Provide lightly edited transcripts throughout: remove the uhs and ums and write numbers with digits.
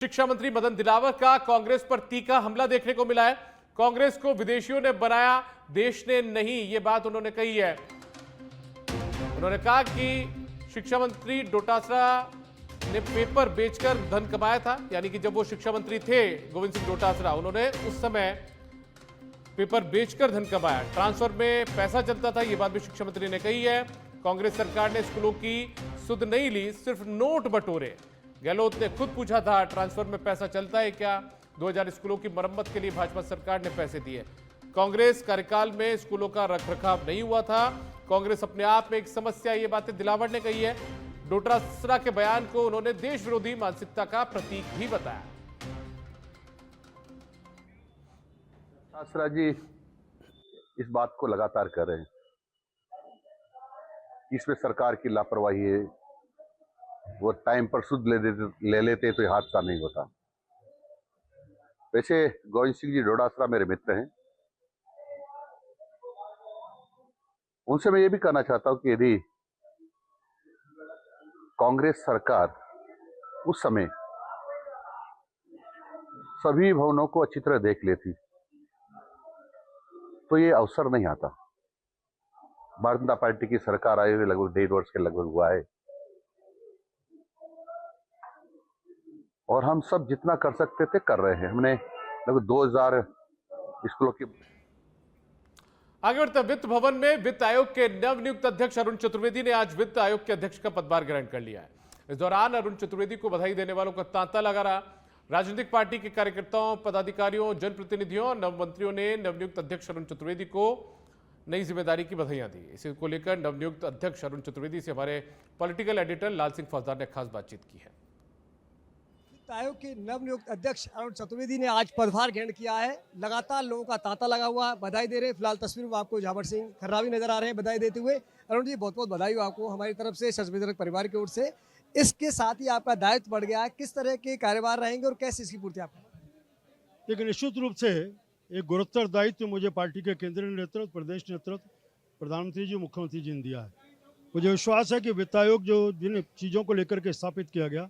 शिक्षा मंत्री मदन दिलावर का कांग्रेस पर तीखा हमला देखने को मिला है। कांग्रेस को विदेशियों ने बनाया, देश ने नहीं, ये बात उन्होंने कही है। उन्होंने कहा कि शिक्षा मंत्री डोटासरा ने पेपर बेचकर धन कमाया था, यानी कि जब वो शिक्षा मंत्री थे गोविंद सिंह डोटासरा, उन्होंने उस समय पेपर बेचकर धन कमाया, ट्रांसफर में पैसा चलता था, ये बात भी शिक्षा मंत्री ने कही है। कांग्रेस सरकार ने स्कूलों की सुध नहीं ली, सिर्फ नोट बटोरे। गहलोत ने खुद पूछा था ट्रांसफर में पैसा चलता है क्या? 2000 स्कूलों की मरम्मत के लिए भाजपा सरकार ने पैसे दिए। कांग्रेस कार्यकाल में स्कूलों का रखरखाव नहीं हुआ था। कांग्रेस अपने आप में एक समस्या, ये बातें दिलावर ने कही है। डोटासरा के बयान को उन्होंने देश विरोधी मानसिकता का प्रतीक भी बताया। डोटासरा जी इस बात को लगातार कर रहे हैं, इसमें सरकार की लापरवाही है। वो टाइम पर सुध ले लेते तो ये हादसा नहीं होता। वैसे गोविंद सिंह जी डोटासरा मेरे मित्र हैं, उनसे मैं ये भी कहना चाहता हूं कि यदि कांग्रेस सरकार उस समय सभी भवनों को अच्छी तरह देख लेती तो ये अवसर नहीं आता। भारतीय जनता पार्टी की सरकार आए हुए लगभग 1.5 वर्ष के लगभग हुआ है, और हम सब जितना कर सकते थे कर रहे हैं। हमने लगभग 2000 स्कूलों की। आगे बढ़ते वित्त भवन में वित्त आयोग के नवनियुक्त अध्यक्ष अरुण चतुर्वेदी ने आज वित्त आयोग के अध्यक्ष का पदभार ग्रहण कर लिया है। इस दौरान अरुण चतुर्वेदी को बधाई देने वालों का तांता लगा रहा। राजनीतिक पार्टी के कार्यकर्ताओं, पदाधिकारियों, जनप्रतिनिधियों और नव मंत्रियों ने नवनियुक्त अध्यक्ष अरुण चतुर्वेदी को नई जिम्मेदारी की बधाइयां दी। इसी को लेकर नवनियुक्त अध्यक्ष अरुण चतुर्वेदी से हमारे पॉलिटिकल एडिटर लाल सिंह फौजदार ने खास बातचीत की है। आयोग के नवनियुक्त अध्यक्ष अरुण चतुर्वेदी ने आज पदभार ग्रहण किया है। लगातार लोगों का तांता लगा हुआ है, बधाई दे रहे हैं। फिलहाल तस्वीर में आपको झावर सिंह खर्रा भी नजर आ रहे हैं बधाई देते हुए। अरुण जी, बहुत बहुत बधाई हो आपको हमारी तरफ से, सच परिवार की ओर से। इसके साथ ही आपका दायित्व बढ़ गया है, किस तरह के कार्यभार रहेंगे और कैसे इसकी पूर्ति आप? लेकिन निश्चित रूप से एक गुरुतर दायित्व मुझे पार्टी के केंद्रीय नेतृत्व, प्रदेश नेतृत्व, प्रधानमंत्री जी, मुख्यमंत्री जी ने दिया है। मुझे विश्वास है कि वित्त आयोग जो जिन चीज़ों को लेकर के स्थापित किया गया,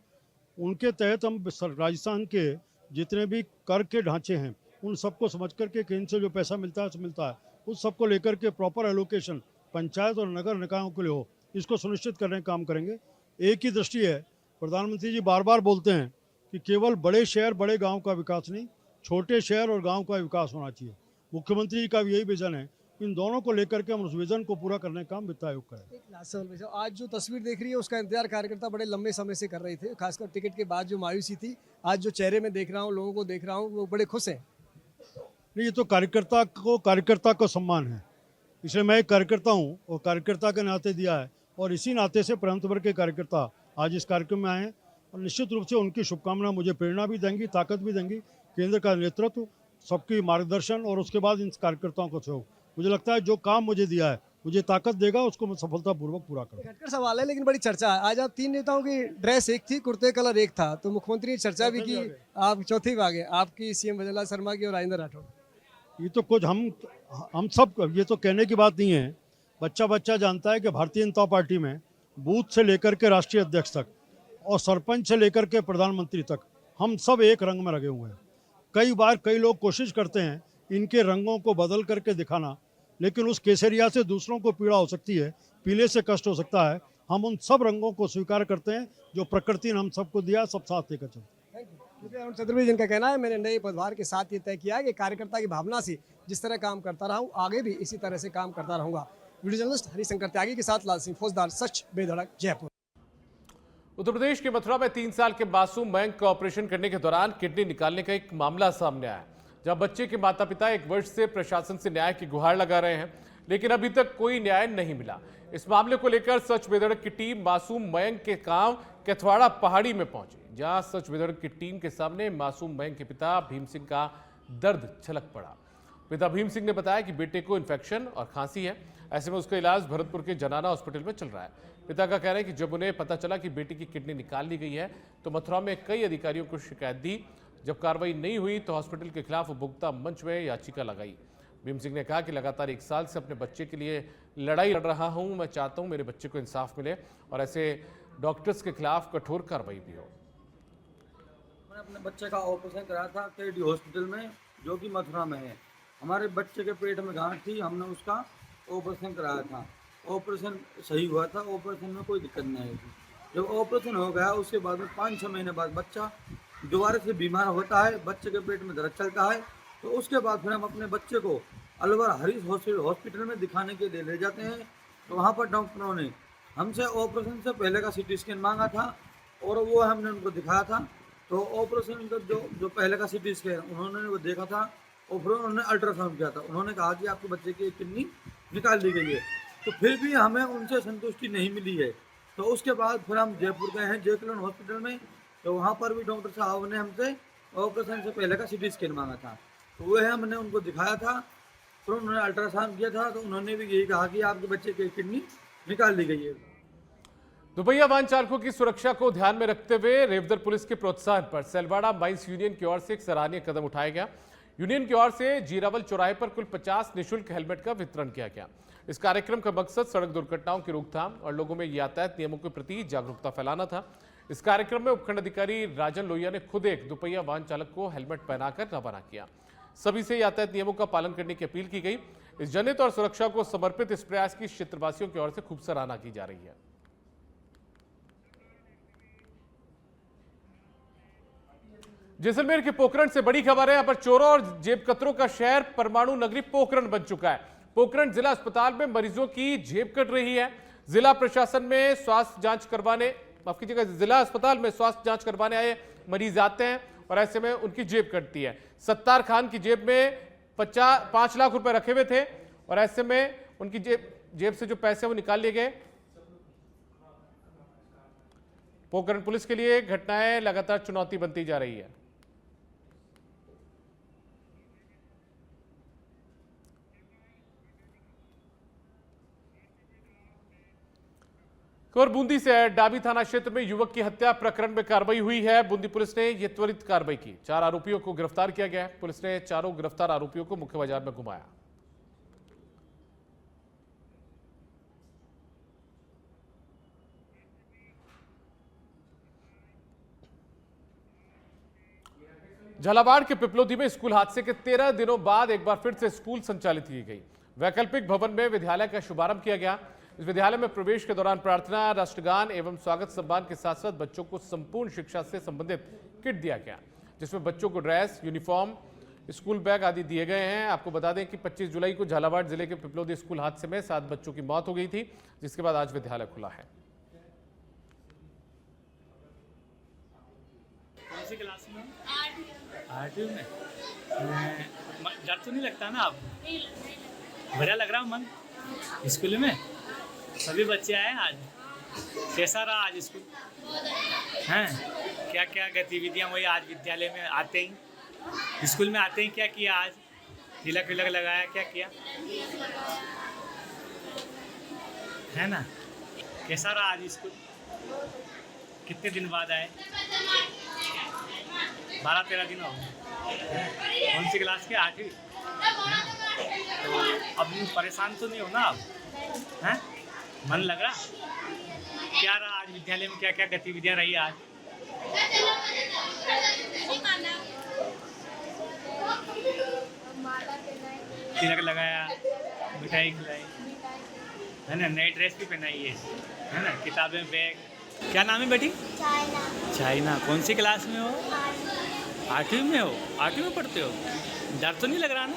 उनके तहत हम राजस्थान के जितने भी कर के ढांचे हैं उन सबको समझ करके केंद्र से जो पैसा मिलता है उस सबको लेकर के प्रॉपर एलोकेशन पंचायत और नगर निकायों के लिए हो, इसको सुनिश्चित करने का काम करेंगे। एक ही दृष्टि है, प्रधानमंत्री जी बार बार बोलते हैं कि केवल बड़े शहर बड़े गाँव का विकास नहीं, छोटे शहर और गाँव का विकास होना चाहिए। मुख्यमंत्री जी का भी यही विजन है। इन दोनों को लेकर के हम उस विजन को पूरा करने का काम वित्त आयोग करें। आज जो तस्वीर देख रही है उसका इंतजार कार्यकर्ता बड़े लंबे समय से कर रहे थे, खासकर टिकट के बाद जो मायूसी थी, आज जो चेहरे में देख रहा हूँ, लोगों को देख रहा हूँ, वो बड़े खुश हैं। नहीं, ये तो कार्यकर्ता को सम्मान है। इसलिए मैं एक कार्यकर्ता हूँ और कार्यकर्ता के नाते दिया है, और इसी नाते से प्रांत वर्ग के कार्यकर्ता आज इस कार्यक्रम में आए हैं, और निश्चित रूप से उनकी शुभकामना मुझे प्रेरणा भी देंगी, ताकत भी देंगी। केंद्र का नेतृत्व, सबकी मार्गदर्शन और उसके बाद इन कार्यकर्ताओं को सहयोग, मुझे लगता है जो काम मुझे दिया है मुझे ताकत देगा, उसको मैं सफलतापूर्वक पूरा करूंगा। खटकर सवाल है लेकिन बड़ी चर्चा है। आज आप तीन नेताओं की ड्रेस एक थी, कुर्ते कलर एक था, तो मुख्यमंत्री ने चर्चा भी की, आप चौथी में आ गए, आपकी सीएम भजनलाल शर्मा की और राजेंद्र राठौड़। ये तो कुछ हम सब, ये तो कहने की बात नहीं है। बच्चा जानता है कि भारतीय जनता पार्टी में बूथ से लेकर के राष्ट्रीय अध्यक्ष तक और सरपंच से लेकर के प्रधानमंत्री तक हम सब एक रंग में लगे हुए हैं। कई बार कई लोग कोशिश करते हैं इनके रंगों को बदल करके दिखाना, लेकिन उस केसरिया से दूसरों को पीड़ा हो सकती है, पीले से कष्ट हो सकता है। हम उन सब रंगों को स्वीकार करते हैं जो प्रकृति ने हम सबको दिया, सब साथ लेकर चलते। अरुण चतुर्वेदी जिनका कहना है, मैंने नए पदभार के साथ ये तय किया है कि कार्यकर्ता की भावना से जिस तरह काम करता रहा हूँ, आगे भी इसी तरह से काम करता रहूंगा। वीडियो जर्नलिस्ट हरिशंकर त्यागी के साथ लाल सिंह फौजदार, सच बेधड़क, जयपुर। उत्तर प्रदेश के मथुरा में 3 साल के मासूम मयंक का ऑपरेशन करने के दौरान किडनी निकालने का एक मामला सामने आया, जहां बच्चे के माता पिता 1 वर्ष से प्रशासन से न्याय की गुहार लगा रहे हैं, लेकिन अभी तक कोई न्याय नहीं मिला। इस मामले को लेकर सच बेधड़क की टीम मासूम मयंक के गांव केथवाड़ा पहाड़ी में पहुंची, जहां सच बेधड़क की टीम के सामने मासूम मयंक के पिता भीम सिंह का दर्द छलक पड़ा। पिता भीम सिंह ने बताया कि बेटे को इन्फेक्शन और खांसी है, ऐसे में उसका इलाज भरतपुर के जनाना हॉस्पिटल में चल रहा है। पिता का कहना है कि जब उन्हें पता चला कि बेटी की किडनी निकाल ली गई है तो मथुरा में कई अधिकारियों को शिकायत दी। जब कार्रवाई नहीं हुई तो हॉस्पिटल के खिलाफ उपभोक्ता मंच में याचिका लगाई। भीम सिंह ने कहा कि लगातार 1 साल से अपने बच्चे के लिए लड़ाई लड़ रहा हूं, मैं चाहता हूं मेरे बच्चे को इंसाफ मिले और ऐसे डॉक्टर्स के खिलाफ कठोर कार्रवाई भी हो। मैंने अपने बच्चे का ऑपरेशन कराया था केडी हॉस्पिटल में, जो कि मथुरा में है। हमारे बच्चे के पेट में गांठ थी, हमने उसका ऑपरेशन कराया था। ऑपरेशन सही हुआ था, ऑपरेशन में कोई दिक्कत नहीं आई थी। जब ऑपरेशन हो गया उसके बाद में 5-6 महीने बाद बच्चा दोबारा से बीमार होता है, बच्चे के पेट में दर्द चलता है, तो उसके बाद फिर हम अपने बच्चे को अलवर हरीश हॉस्पिटल में दिखाने के लिए ले जाते हैं। तो वहाँ पर डॉक्टरों ने हमसे ऑपरेशन से पहले का CT स्कैन मांगा था और वो हमने उनको दिखाया था। तो ऑपरेशन का जो पहले का CT स्कैन उन्होंने वो देखा था और फिर उन्होंने अल्ट्रासाउंड किया था। उन्होंने कहा कि आपके बच्चे की एक किडनी निकाल दी गई है। तो फिर भी हमें उनसे संतुष्टि नहीं मिली है। तो उसके बाद फिर हम जयपुर गए हैं जयकलन हॉस्पिटल में। तो वहाँ पर भी डॉक्टर साहब ने हमसे ऑपरेशन से पहले का CT स्कैन मांगा था, तो वो है हमने उनको दिखाया था। फिर उन्होंने अल्ट्रासाउंड किया था, तो उन्होंने भी यही कहा कि आपके बच्चे की किडनी निकाल दी गई है। दुपहिया वाहन चालकों की सुरक्षा को ध्यान में रखते हुए रेवदर पुलिस के प्रोत्साहन पर सेलवाड़ा माइंस यूनियन की ओर से एक सराहनीय कदम उठाया गया। यूनियन की ओर से जीरावल चौराहे पर कुल 50 निःशुल्क हेलमेट का वितरण किया गया। इस कार्यक्रम का मकसद सड़क दुर्घटनाओं की रोकथाम और लोगों में यातायात नियमों के प्रति जागरूकता फैलाना था। इस कार्यक्रम में उपखंड अधिकारी राजन लोहिया ने खुद एक दुपहिया वाहन चालक को हेलमेट पहनाकर रवाना किया। सभी से यातायात नियमों का पालन करने की अपील की गई। इस जनहित और सुरक्षा को समर्पित इस प्रयास की क्षेत्रवासियों की ओर से खूब सराहना की जा रही है। जैसलमेर के पोखरण से बड़ी खबर है। यहाँ पर चोरों और जेब कतरों का शहर परमाणु नगरी पोखरण बन चुका है। पोखरण जिला अस्पताल में मरीजों की जेब कट रही है। जिला प्रशासन में स्वास्थ्य जांच करवाने, माफ कीजिएगा, जिला अस्पताल में स्वास्थ्य जांच करवाने आए मरीज आते हैं और ऐसे में उनकी जेब कटती है। सत्तार खान की जेब में 5 लाख रुपए रखे हुए थे और ऐसे में उनकी जेब से जो पैसे वो निकाल लिए गए। पोखरण पुलिस के लिए घटनाएं लगातार चुनौती बनती जा रही है। खबर बूंदी से है। डाबी थाना क्षेत्र में युवक की हत्या प्रकरण में कार्रवाई हुई है। बूंदी पुलिस ने यह त्वरित कार्रवाई की। 4 आरोपियों को गिरफ्तार किया गया है। पुलिस ने चारों गिरफ्तार आरोपियों को मुख्य बाजार में घुमाया। झालावाड़ के पिपलोदी में स्कूल हादसे के 13 दिनों बाद एक बार फिर से स्कूल संचालित की गई। वैकल्पिक भवन में विद्यालय का शुभारंभ किया गया। इस विद्यालय में प्रवेश के दौरान प्रार्थना, राष्ट्रगान एवं स्वागत सम्मान के साथ साथ बच्चों को संपूर्ण शिक्षा से संबंधित किट दिया गया, जिसमें बच्चों को ड्रेस, यूनिफॉर्म, स्कूल बैग आदि दिए गए हैं। आपको बता दें कि 25 जुलाई को झालावाड़ जिले के पिपलोदी स्कूल हादसे में 7 बच्चों की मौत हो गई थी, जिसके बाद आज विद्यालय खुला है। कौन सी क्लास में? 8वीं में। डर तो नहीं लगता ना? आप बढ़िया लग रहा मन स्कूल में? सभी बच्चे आए आज? कैसा रहा आज स्कूल? हैं क्या क्या गतिविधियां हुई आज विद्यालय में? आते ही स्कूल में आते ही क्या किया आज? तिलक विलक लगाया, क्या किया है ना? कैसा रहा आज स्कूल? कितने दिन बाद आए? 12-13 दिन हो गए। कौन सी क्लास के? 8वीं। तो अब परेशान तो नहीं हो ना आप? हैं मन लग रहा? क्या रहा आज विद्यालय में? क्या क्या गतिविधियां रही आज? तिलक लगाया, मिठाई खिलाई, है ना? नई ड्रेस भी पहनाई है ना? किताबें, बैग। क्या नाम है बेटी? चाइना। कौन सी क्लास में हो? 8वीं में हो? 8वीं में पढ़ते हो? डर तो नहीं लग रहा ना?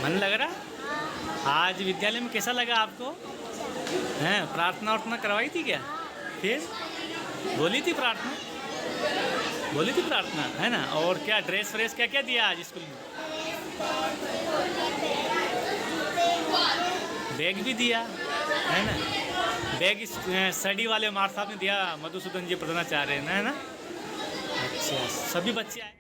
मन लग रहा? आज विद्यालय में कैसा लगा आपको? हैं प्रार्थना वार्थना करवाई थी क्या? फिर बोली थी प्रार्थना? बोली थी प्रार्थना, है ना? और क्या ड्रेस व्रेस क्या क्या दिया आज स्कूल में? बैग भी दिया, है ना? बैग स्टडी वाले मार साहब ने दिया, मधुसूदन जी प्रधानाचार्य, है ना? अच्छा, सभी बच्चे आए।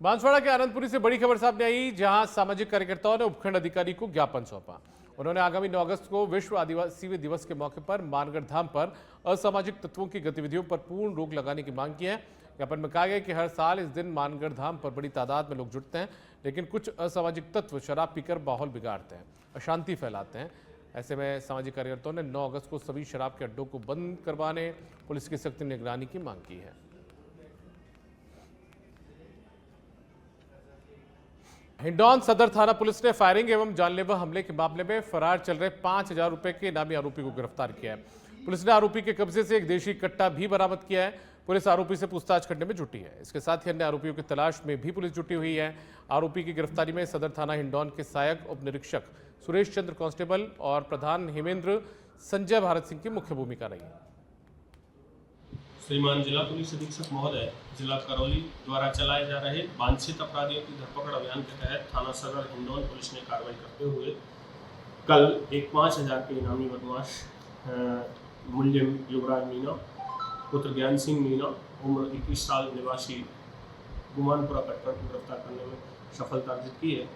बांसवाड़ा के आनंदपुरी से बड़ी खबर सामने आई, जहां सामाजिक कार्यकर्ताओं ने उपखंड अधिकारी को ज्ञापन सौंपा। उन्होंने आगामी 9 अगस्त को विश्व आदिवासी दिवस के मौके पर मानगढ़ धाम पर असामाजिक तत्वों की गतिविधियों पर पूर्ण रोक लगाने की मांग की है। ज्ञापन में कहा गया कि हर साल इस दिन मानगढ़ धाम पर बड़ी तादाद में लोग जुटते हैं, लेकिन कुछ असामाजिक तत्व शराब पीकर माहौल बिगाड़ते हैं, अशांति फैलाते हैं। ऐसे में सामाजिक कार्यकर्ताओं ने 9 अगस्त को सभी शराब के अड्डों को बंद करवाने, पुलिस की सख्त निगरानी की मांग की है। हिंडौन सदर थाना पुलिस ने फायरिंग एवं जानलेवा हमले के मामले में फरार चल रहे 5,000 रुपए के इनामी आरोपी को गिरफ्तार किया है। पुलिस ने आरोपी के कब्जे से एक देशी कट्टा भी बरामद किया है। पुलिस आरोपी से पूछताछ करने में जुटी है। इसके साथ ही अन्य आरोपियों की तलाश में भी पुलिस जुटी हुई है। आरोपी की गिरफ्तारी में सदर थाना हिंडौन के सहायक उप निरीक्षक सुरेश चंद्र कांस्टेबल और प्रधान हेमेंद्र संजय भारत सिंह की मुख्य भूमिका रही है। श्रीमान जिला पुलिस अधीक्षक महोदय, जिला करौली द्वारा चलाए जा रहे वांछित अपराधियों की धरपकड़ अभियान के तहत थाना सदर हिंडौन पुलिस ने कार्रवाई करते हुए कल एक 5,000 के इनामी बदमाश मुलजिम युवराज मीना पुत्र ज्ञान सिंह मीना उम्र 21 साल निवासी गुमानपुरा कटकर को गिरफ्तार करने में सफलता अर्जित की है।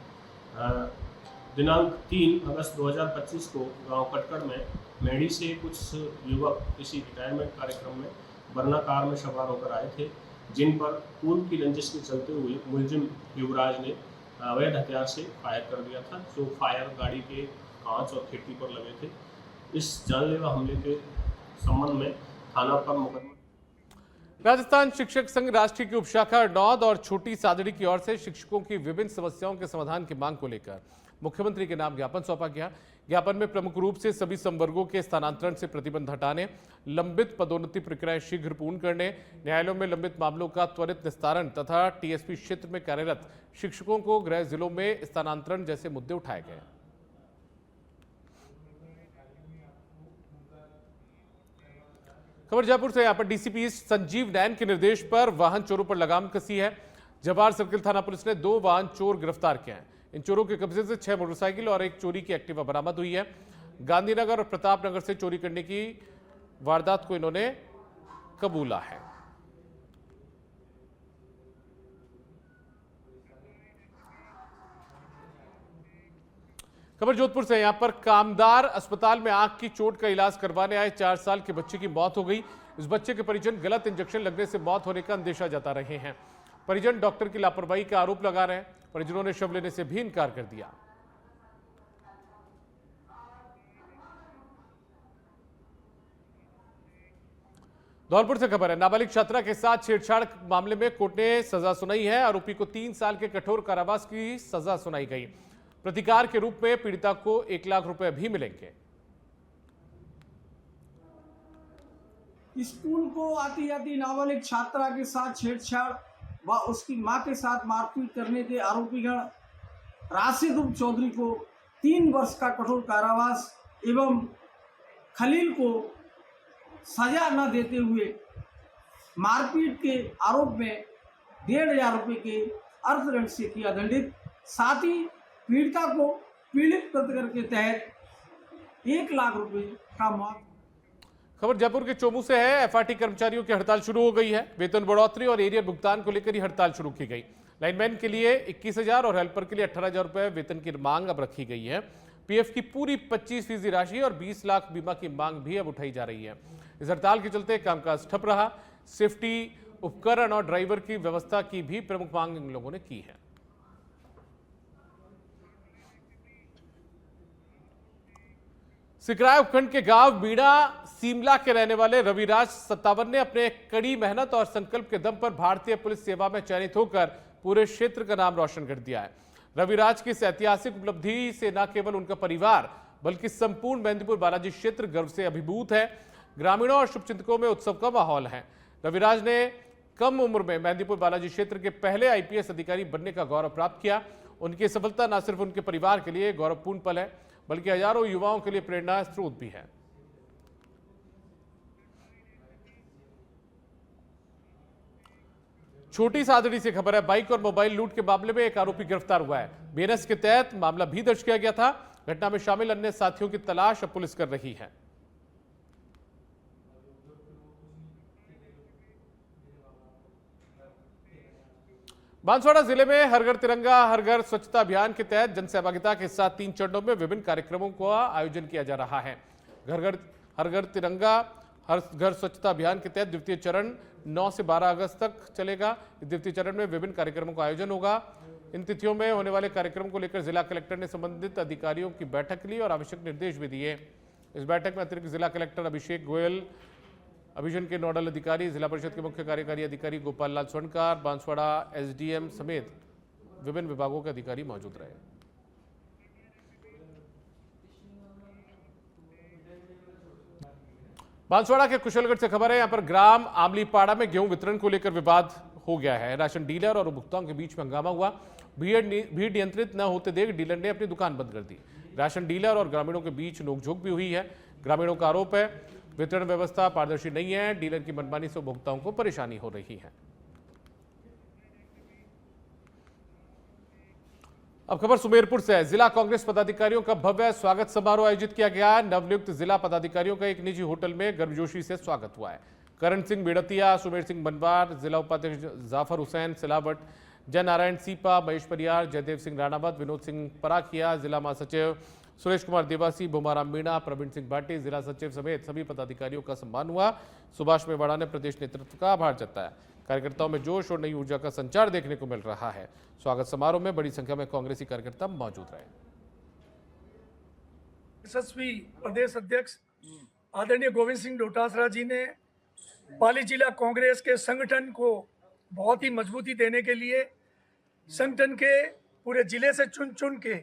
दिनांक 3 अगस्त 2025 को गांव कटकर में मेढ़ी से कुछ युवक किसी रिटायरमेंट कार्यक्रम में वरना कार में सवार होकर आए थे, जिन पर खून की रंजिश के चलते हुए मुलजिम युवराज ने अवैध हथियार से फायर कर दिया था, जो फायर गाड़ी के कांच और खिड़की पर लगे थे। इस जानलेवा हमले के संबंध में थाना पर मुकदमा। राजस्थान शिक्षक संघ राष्ट्रीय की उपशाखा नौद और छोटी सादड़ी की ओर से शिक्षकों की विभिन्न समस्याओं के समाधान की मांग को लेकर मुख्यमंत्री के नाम ज्ञापन सौंपा गया। ज्ञापन में प्रमुख रूप से सभी संवर्गों के स्थानांतरण से प्रतिबंध हटाने, लंबित पदोन्नति प्रक्रियाएं शीघ्र पूर्ण करने, न्यायालयों में लंबित मामलों का त्वरित निस्तारण तथा टीएसपी क्षेत्र में कार्यरत शिक्षकों को गृह जिलों में स्थानांतरण जैसे मुद्दे उठाए गए। खबर जयपुर से। यहां पर डीसीपी संजीव नैन के निर्देश पर वाहन चोरों पर लगाम कसी है। जवाहर सर्किल थाना पुलिस ने 2 वाहन चोर गिरफ्तार किए हैं। इन चोरों के कब्जे से 6 मोटरसाइकिल और एक चोरी की एक्टिवा बरामद हुई है। गांधीनगर और प्रतापनगर से चोरी करने की वारदात को इन्होंने कबूला है। खबर जोधपुर से। यहां पर कामदार अस्पताल में आंख की चोट का इलाज करवाने आए 4 साल के बच्चे की मौत हो गई। इस बच्चे के परिजन गलत इंजेक्शन लगने से मौत होने का अंदेशा जता रहे हैं। परिजन डॉक्टर की लापरवाही का आरोप लगा रहे हैं। परिजनों ने शव लेने से भी इनकार कर दिया। धौलपुर से खबर है। नाबालिग छात्रा के साथ छेड़छाड़ मामले में कोर्ट ने सजा सुनाई है। आरोपी को 3 साल के कठोर कारावास की सजा सुनाई गई। प्रतिकार के रूप में पीड़िता को 1 लाख रुपए भी मिलेंगे। स्कूल को आती जाती नाबालिग छात्रा के साथ छेड़छाड़ व उसकी मां के साथ मारपीट करने के आरोपीगण राशिद उर्फ चौधरी को 3 वर्ष का कठोर कारावास एवं खलील को सजा न देते हुए मारपीट के आरोप में 1,500 रुपये के अर्थदंड से किया दंडित। साथ ही पीड़िता को पीड़ित प्रतिकर के तहत 1 लाख रुपए का मुआवजा। खबर जयपुर के चोमू से है। एफआरटी कर्मचारियों की हड़ताल शुरू हो गई है। वेतन बढ़ोतरी और एरियर भुगतान को लेकर ही हड़ताल शुरू की गई। लाइनमैन के लिए 21,000 और हेल्पर के लिए 18,000 रुपए वेतन की मांग अब रखी गई है। पीएफ की पूरी 25% राशि और 20 लाख बीमा की मांग भी अब उठाई जा रही है। इस हड़ताल के चलते कामकाज ठप रहा। सेफ्टी उपकरण और ड्राइवर की व्यवस्था की भी प्रमुख मांग इन लोगों ने की है। सिकराय उपखंड के गांव बीड़ा सीमला के रहने वाले रविराज 57 ने अपने कड़ी मेहनत और संकल्प के दम पर भारतीय पुलिस सेवा में चयनित होकर पूरे क्षेत्र का नाम रोशन कर दिया है। रविराज की इस ऐतिहासिक उपलब्धि से न केवल उनका परिवार बल्कि संपूर्ण मेहंदीपुर बालाजी क्षेत्र गर्व से अभिभूत है। ग्रामीणों और शुभचिंतकों में उत्सव का माहौल है। रविराज ने कम उम्र में मेहंदीपुर बालाजी क्षेत्र के पहले आईपीएस अधिकारी बनने का गौरव प्राप्त किया। उनकी सफलता न सिर्फ उनके परिवार के लिए गौरवपूर्ण पल है बल्कि हजारों युवाओं के लिए प्रेरणा स्रोत भी है। छोटी सादड़ी से खबर है। बाइक और मोबाइल लूट के मामले में एक आरोपी गिरफ्तार हुआ है। बीएनएस के तहत मामला भी दर्ज किया गया था। घटना में शामिल अन्य साथियों की तलाश अब पुलिस कर रही है। बांसवाड़ा जिले में हर घर तिरंगा हर घर स्वच्छता अभियान के तहत जन सहभागिता के साथ 3 चरणों में विभिन्न कार्यक्रमों का आयोजन किया जा रहा है। हर घर तिरंगा हर घर स्वच्छता अभियान के तहत द्वितीय चरण 9 से 12 अगस्त तक चलेगा। द्वितीय चरण में विभिन्न कार्यक्रमों का आयोजन होगा। इन तिथियों में होने वाले कार्यक्रम को लेकर जिला कलेक्टर ने संबंधित अधिकारियों की बैठक ली और आवश्यक निर्देश भी दिए। इस बैठक में अतिरिक्त जिला कलेक्टर अभिषेक गोयल, अभियान के नोडल अधिकारी, जिला परिषद के मुख्य कार्यकारी अधिकारी गोपाल लाल स्वर्णकार, बांसवाड़ा एसडीएम समेत विभिन्न विभागों के अधिकारी मौजूद रहे। बांसवाड़ा के कुशलगढ़ से खबर है, यहां पर ग्राम आमलीपाड़ा में गेहूं वितरण को लेकर विवाद हो गया है। राशन डीलर और उपभोक्ताओं के बीच में हंगामा हुआ। भीड़ नियंत्रित न होते देख डीलर ने अपनी दुकान बंद कर दी। राशन डीलर और ग्रामीणों के बीच नोकझोंक भी हुई है। ग्रामीणों का आरोप है वितरण व्यवस्था पारदर्शी नहीं है, डीलर की मनमानी से उपभोक्ताओं को परेशानी हो रही है। अब खबर सुमेरपुर से है। जिला कांग्रेस पदाधिकारियों का भव्य स्वागत समारोह आयोजित किया गया। नवनियुक्त जिला पदाधिकारियों का एक निजी होटल में गर्मजोशी से स्वागत हुआ है। करण सिंह बेड़तिया, सुमेर सिंह बनवार, जिला उपाध्यक्ष जाफर हुसैन सिलावट, जय नारायण सीपा, महेश परियार, जयदेव सिंह राणावत, विनोद सिंह पराखिया, जिला महासचिव सुरेश कुमार देवासी, भूमाराम मीणा, प्रवीण सिंह भाटी, जिला सचिव समेत सभी पदाधिकारियों का सम्मान हुआ। सुभाष मेवाड़ा ने प्रदेश नेतृत्व का आभार जताया। कार्यकर्ताओं में जोश और नई ऊर्जा का संचार देखने को मिल रहा है। स्वागत समारोह में बड़ी संख्या में कांग्रेसी कार्यकर्ता मौजूद रहे। यशस्वी प्रदेश अध्यक्ष आदरणीय गोविंद सिंह डोटासरा जी ने पाली जिला कांग्रेस के संगठन को बहुत ही मजबूती देने के लिए संगठन के पूरे जिले से चुन चुन के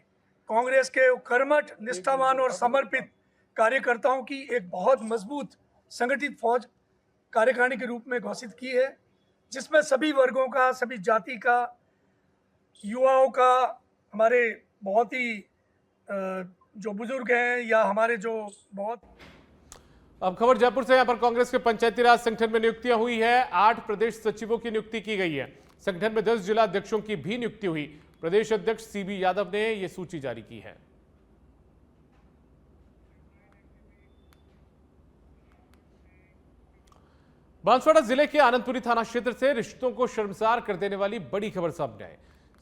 कांग्रेस के कर्मठ, निष्ठावान और समर्पित कार्यकर्ताओं की एक बहुत मजबूत संगठित फौज कार्यकारिणी के रूप में घोषित की है, जिसमें सभी वर्गों का, सभी जाति का, युवाओं का, हमारे बहुत ही जो बुजुर्ग हैं या हमारे जो बहुत। अब खबर जयपुर से, यहां पर कांग्रेस के पंचायती राज संगठन में नियुक्तियां हुई है। 8 प्रदेश सचिवों की नियुक्ति की गई है। संगठन में 10 जिला अध्यक्षों की भी नियुक्ति हुई। प्रदेश अध्यक्ष सीबी यादव ने यह सूची जारी की है। बांसवाड़ा जिले के आनंदपुरी थाना क्षेत्र से रिश्तों को शर्मसार कर देने वाली बड़ी खबर सामने आई।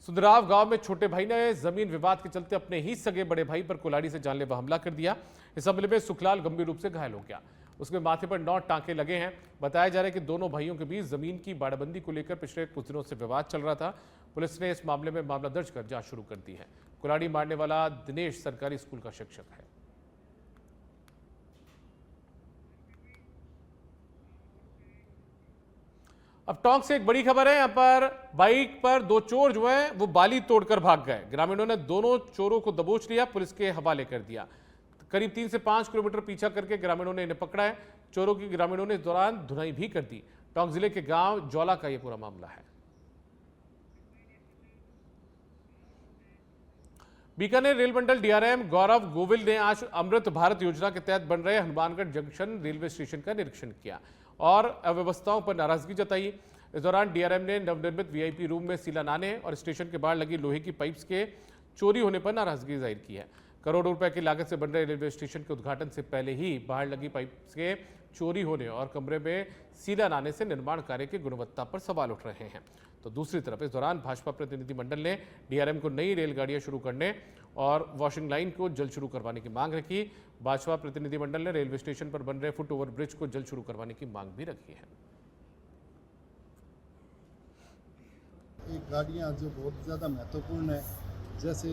सुंदराव गांव में छोटे भाई ने जमीन विवाद के चलते अपने ही सगे बड़े भाई पर कुल्हाड़ी से जानलेवा हमला कर दिया। इस हमले में सुखलाल गंभीर रूप से घायल हो गया। उसके माथे पर 9 टांके लगे हैं। बताया जा रहा है कि दोनों भाइयों के बीच जमीन की बाड़बंदी को लेकर पिछले कुछ दिनों से विवाद चल रहा था। पुलिस ने इस मामले में मामला दर्ज कर जांच शुरू कर दी है। कुल्हाड़ी मारने वाला दिनेश सरकारी स्कूल का शिक्षक है। अब टोंक से एक बड़ी खबर है। यहां पर बाइक पर 2 चोर जो हैं वो बाली तोड़कर भाग गए। ग्रामीणों ने दोनों चोरों को दबोच लिया, पुलिस के हवाले कर दिया। करीब 3 से 5 किलोमीटर पीछा करके ग्रामीणों ने इन्हें पकड़ा है। चोरों की ग्रामीणों ने इस दौरान धुनाई भी कर दी। टोंक जिले के गांव जौला का यह पूरा मामला है। बीकानेर रेल मंडल डीआरएम गौरव गोविल ने आज अमृत भारत योजना के तहत बन रहे हनुमानगढ़ जंक्शन रेलवे स्टेशन का निरीक्षण किया और अव्यवस्थाओं पर नाराजगी जताई। इस दौरान डीआरएम ने नवनिर्मित वीआईपी रूम में सीला लाने और स्टेशन के बाहर लगी लोहे की पाइप्स के चोरी होने पर नाराजगी जाहिर की है। करोड़ों रुपए की लागत से बन रहे रेलवे स्टेशन के उद्घाटन से पहले ही बाहर लगी पाइप्स के चोरी होने और कमरे में सीला लाने से निर्माण कार्य की गुणवत्ता पर सवाल उठ रहे हैं। तो दूसरी तरफ इस दौरान भाजपा प्रतिनिधिमंडल ने डीआरएम को नई रेलगाड़ियां शुरू करने और वॉशिंग लाइन को जल्द शुरू करवाने की मांग रखी। भाजपा प्रतिनिधिमंडल ने रेलवे स्टेशन पर बन रहे फुट ओवर ब्रिज को जल्द शुरू करवाने की मांग भी रखी है। एक गाड़ियाँ जो बहुत ज़्यादा महत्वपूर्ण है, जैसे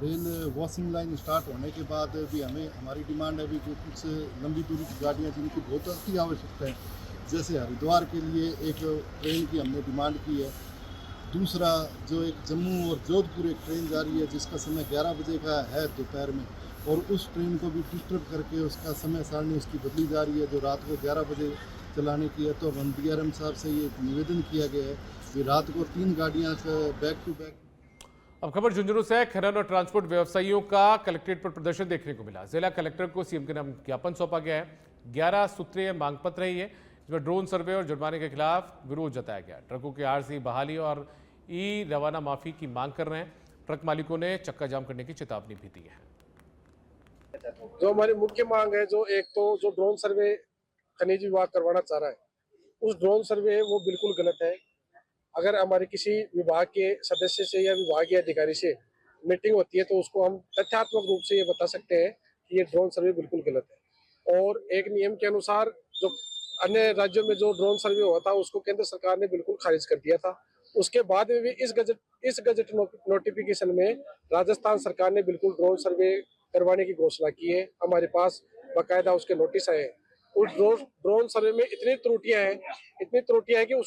रेल वॉशिंग लाइन स्टार्ट होने के बाद भी हमें हमारी डिमांड है भी जो कुछ लंबी दूरी की गाड़ियाँ जिनकी बहुत अति आवश्यकता है, जैसे हरिद्वार के लिए एक ट्रेन की हमने डिमांड की है। दूसरा जो एक जम्मू और जोधपुर एक ट्रेन जा रही है जिसका समय 11 बजे का है दोपहर में, और उस ट्रेन को भी डिस्टर्ब करके उसका समय सारणी उसकी बदली जा रही है जो रात को 11 बजे चलाने की है। तो हम डीआरएम साहब से ये निवेदन किया गया है कि रात को 3 गाड़ियाँ बैक टू बैक। अब खबर झुंझुनू से, खनन और ट्रांसपोर्ट व्यवसायियों का कलेक्ट्रेट पर प्रदर्शन देखने को मिला। जिला कलेक्टर को सीएम के नाम ज्ञापन सौंपा गया है। 11 सूत्रीय मांग पत्र है ये, जिसमें ड्रोन सर्वे और जुर्माने के खिलाफ विरोध जताया गया। ट्रकों के आरसी बहाली और ई रवाना माफी की मांग कर रहे हैं। ट्रक मालिकों ने चक्का जाम करने की चेतावनी भी दी है। जो हमारी मुख्य मांग है, जो एक तो जो ड्रोन सर्वे खनिज विभाग करवाना चाह रहा है, उस ड्रोन सर्वे वो बिल्कुल गलत है। अगर हमारे किसी विभाग के सदस्य से या विभागीय अधिकारी से मीटिंग होती है तो उसको हम तथ्यात्मक रूप से ये बता सकते हैं कि ये ड्रोन सर्वे बिल्कुल गलत है। और एक नियम के अनुसार जो अन्य राज्यों में जो ड्रोन सर्वे हुआ था उसको केंद्र सरकार ने बिल्कुल खारिज कर दिया था। उसके बाद में भी इस गजट नोटिफिकेशन में राजस्थान सरकार ने बिल्कुल ड्रोन सर्वे करवाने की घोषणा की है। हमारे पास बाकायदा उसके नोटिस आए हैं। उस ड्रोन सर्वे में इतनी त्रुटियां हैं कि उसको